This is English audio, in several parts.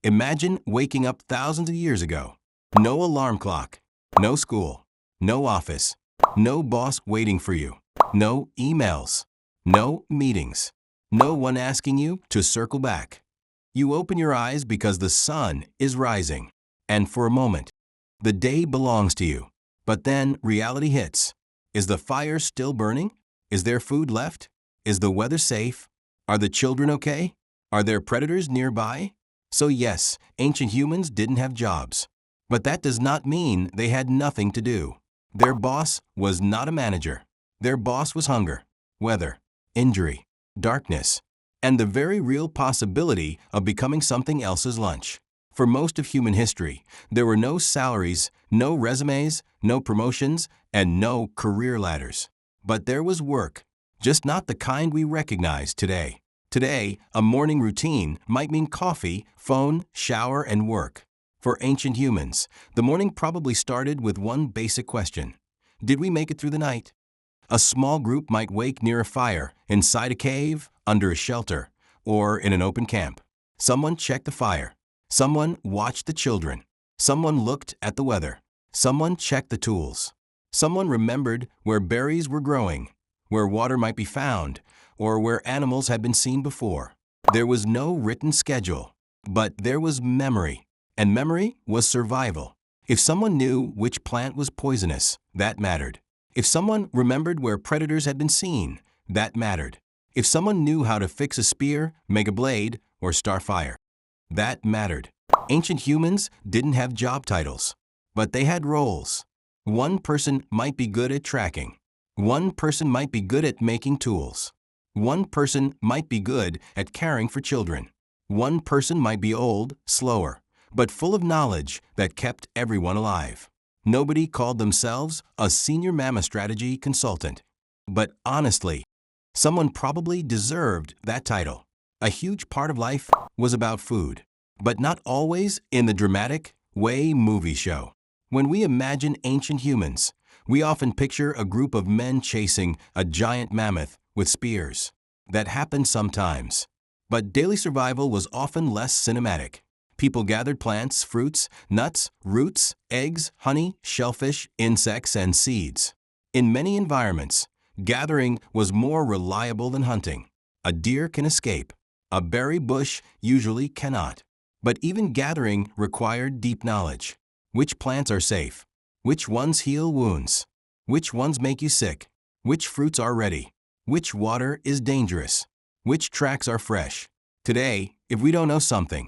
Imagine waking up thousands of years ago. No alarm clock, no school, no office, no boss waiting for you, no emails, no meetings, no one asking you to circle back. You open your eyes because the sun is rising, and for a moment, the day belongs to you. But then reality hits. Is the fire still burning? Is there food left? Is the weather safe? Are the children okay? Are there predators nearby? So yes, ancient humans didn't have jobs. But that does not mean they had nothing to do. Their boss was not a manager. Their boss was hunger, weather, injury, darkness, and the very real possibility of becoming something else's lunch. For most of human history, there were no salaries, no resumes, no promotions, and no career ladders. But there was work, just not the kind we recognize today. Today, a morning routine might mean coffee, phone, shower, and work. For ancient humans, the morning probably started with one basic question. Did we make it through the night? A small group might wake near a fire, inside a cave, under a shelter, or in an open camp. Someone checked the fire. Someone watched the children. Someone looked at the weather. Someone checked the tools. Someone remembered where berries were growing, where water might be found, or where animals had been seen before. There was no written schedule, but there was memory, and memory was survival. If someone knew which plant was poisonous, that mattered. If someone remembered where predators had been seen, that mattered. If someone knew how to fix a spear, make a blade, or start fire, that mattered. Ancient humans didn't have job titles, but they had roles. One person might be good at tracking. One person might be good at making tools. One person might be good at caring for children. One person might be old, slower, but full of knowledge that kept everyone alive. Nobody called themselves a senior mamma strategy consultant. But honestly, someone probably deserved that title. A huge part of life was about food, but not always in the dramatic way movies show. When we imagine ancient humans, we often picture a group of men chasing a giant mammoth with spears. That happened sometimes, but daily survival was often less cinematic. People gathered plants, fruits, nuts, roots, eggs, honey, shellfish, insects, and seeds. In many environments, gathering was more reliable than hunting. A deer can escape. A berry bush usually cannot. But even gathering required deep knowledge. Which plants are safe? Which ones heal wounds? Which ones make you sick? Which fruits are ready? Which water is dangerous? Which tracks are fresh? Today, if we don't know something,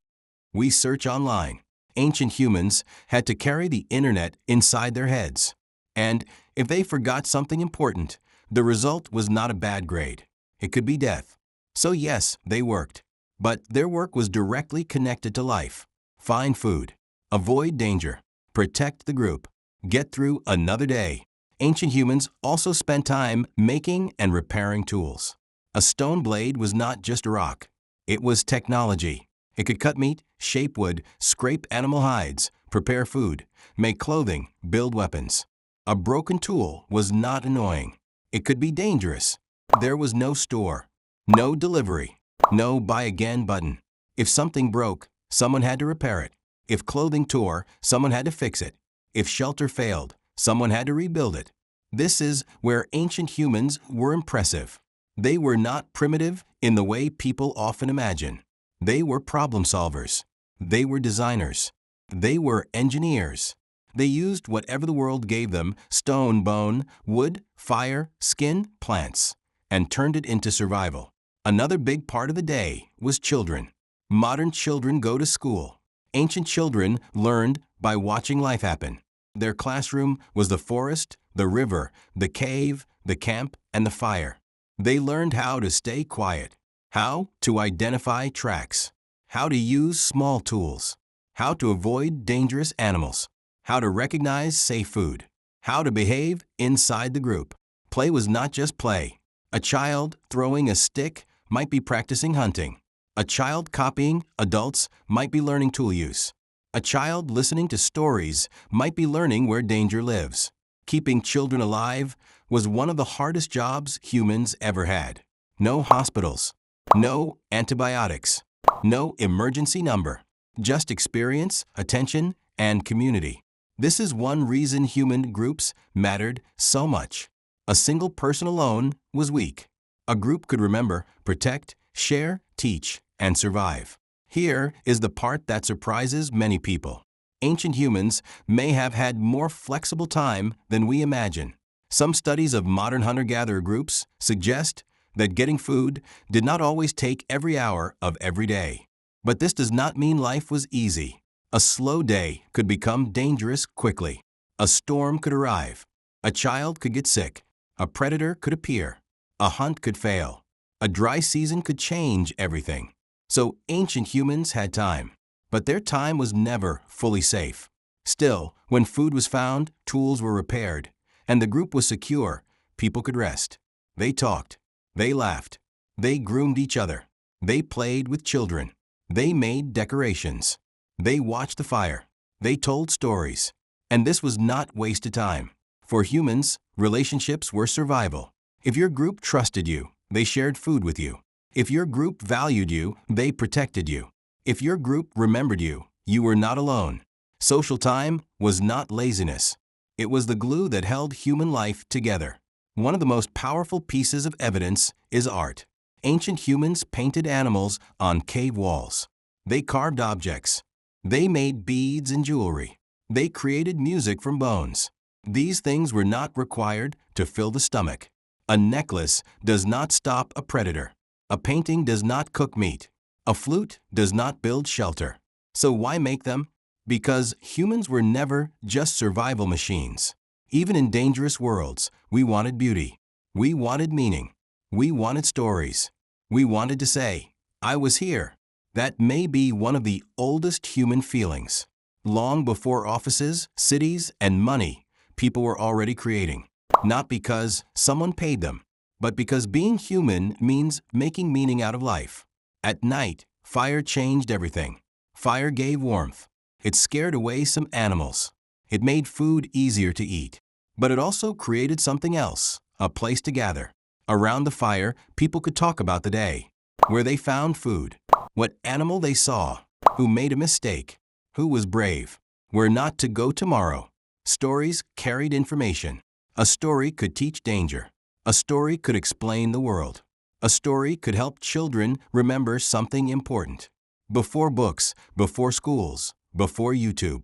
we search online. Ancient humans had to carry the internet inside their heads. And if they forgot something important, the result was not a bad grade. It could be death. So yes, they worked. But their work was directly connected to life. Find food. Avoid danger. Protect the group. Get through another day. Ancient humans also spent time making and repairing tools. A stone blade was not just a rock. It was technology. It could cut meat, shape wood, scrape animal hides, prepare food, make clothing, build weapons. A broken tool was not annoying. It could be dangerous. There was no store, no delivery, no buy again button. If something broke, someone had to repair it. If clothing tore, someone had to fix it. If shelter failed, someone had to rebuild it. This is where ancient humans were impressive. They were not primitive in the way people often imagine. They were problem solvers. They were designers. They were engineers. They used whatever the world gave them, stone, bone, wood, fire, skin, plants, and turned it into survival. Another big part of the day was children. Modern children go to school. Ancient children learned by watching life happen. Their classroom was the forest, the river, the cave, the camp, and the fire. They learned how to stay quiet, how to identify tracks, how to use small tools, how to avoid dangerous animals, how to recognize safe food, how to behave inside the group. Play was not just play. A child throwing a stick might be practicing hunting. A child copying adults might be learning tool use. A child listening to stories might be learning where danger lives. Keeping children alive was one of the hardest jobs humans ever had. No hospitals, no antibiotics, no emergency number. just experience, attention, and community. This is one reason human groups mattered so much. A single person alone was weak. A group could remember, protect, share, teach, and survive. Here is the part that surprises many people. Ancient humans may have had more flexible time than we imagine. Some studies of modern hunter-gatherer groups suggest that getting food did not always take every hour of every day. But this does not mean life was easy. A slow day could become dangerous quickly. A storm could arrive. A child could get sick. A predator could appear. A hunt could fail. A dry season could change everything. So ancient humans had time. But their time was never fully safe. Still, when food was found, tools were repaired, and the group was secure, people could rest. They talked. They laughed. They groomed each other. They played with children. They made decorations. They watched the fire. They told stories. And this was not wasted time. For humans, relationships were survival. If your group trusted you, they shared food with you. If your group valued you, they protected you. If your group remembered you, you were not alone. Social time was not laziness. It was the glue that held human life together. One of the most powerful pieces of evidence is art. Ancient humans painted animals on cave walls. They carved objects. They made beads and jewelry. They created music from bones. These things were not required to fill the stomach. A necklace does not stop a predator. A painting does not cook meat. A flute does not build shelter. So why make them? Because humans were never just survival machines. Even in dangerous worlds, we wanted beauty. We wanted meaning. We wanted stories. We wanted to say, I was here. That may be one of the oldest human feelings. Long before offices, cities, and money, people were already creating. Not because someone paid them, but because being human means making meaning out of life. At night, fire changed everything. Fire gave warmth. It scared away some animals. It made food easier to eat. But it also created something else, a place to gather. Around the fire, people could talk about the day, where they found food, what animal they saw, who made a mistake, who was brave, where not to go tomorrow. Stories carried information. A story could teach danger. A story could explain the world. A story could help children remember something important. Before books, before schools, before YouTube.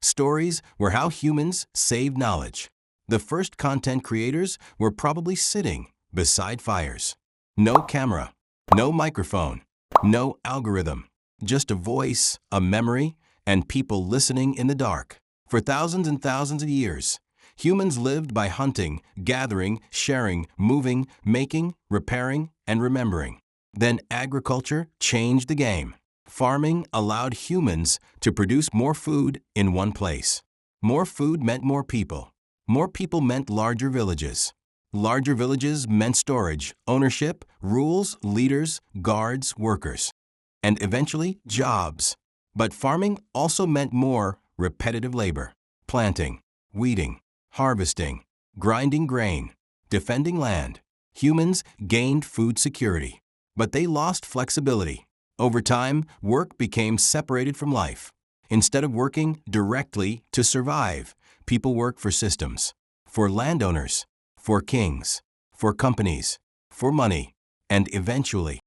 Stories were how humans saved knowledge. The first content creators were probably sitting beside fires. No camera, no microphone, no algorithm. Just a voice, a memory, and people listening in the dark. For thousands and thousands of years, humans lived by hunting, gathering, sharing, moving, making, repairing, and remembering. Then agriculture changed the game. Farming allowed humans to produce more food in one place. More food meant more people. More people meant larger villages. Larger villages meant storage, ownership, rules, leaders, guards, workers. And eventually, jobs. But farming also meant more repetitive labor. Planting, weeding, harvesting, grinding grain, defending land. Humans gained food security, but they lost flexibility. Over time, work became separated from life. Instead of working directly to survive, people work for systems, for landowners, for kings, for companies, for money, and eventually,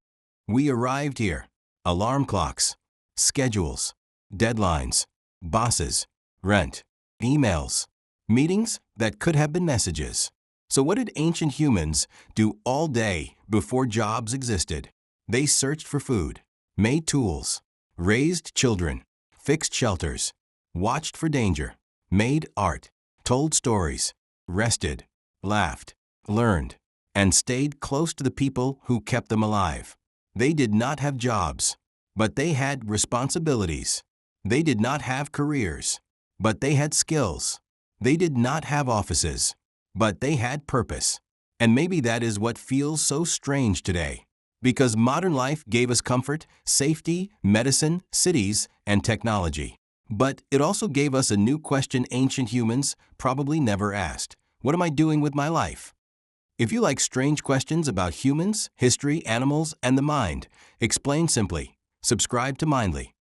we arrived here. Alarm clocks, schedules, deadlines, bosses, rent, emails, meetings that could have been messages. So what did ancient humans do all day before jobs existed? They searched for food, made tools, raised children, fixed shelters, watched for danger, made art, told stories, rested, laughed, learned, and stayed close to the people who kept them alive. They did not have jobs, but they had responsibilities. They did not have careers, but they had skills. They did not have offices, but they had purpose. And maybe that is what feels so strange today. Because modern life gave us comfort, safety, medicine, cities, and technology. But it also gave us a new question ancient humans probably never asked. What am I doing with my life? If you like strange questions about humans, history, animals, and the mind, explain simply. Subscribe to Mindly.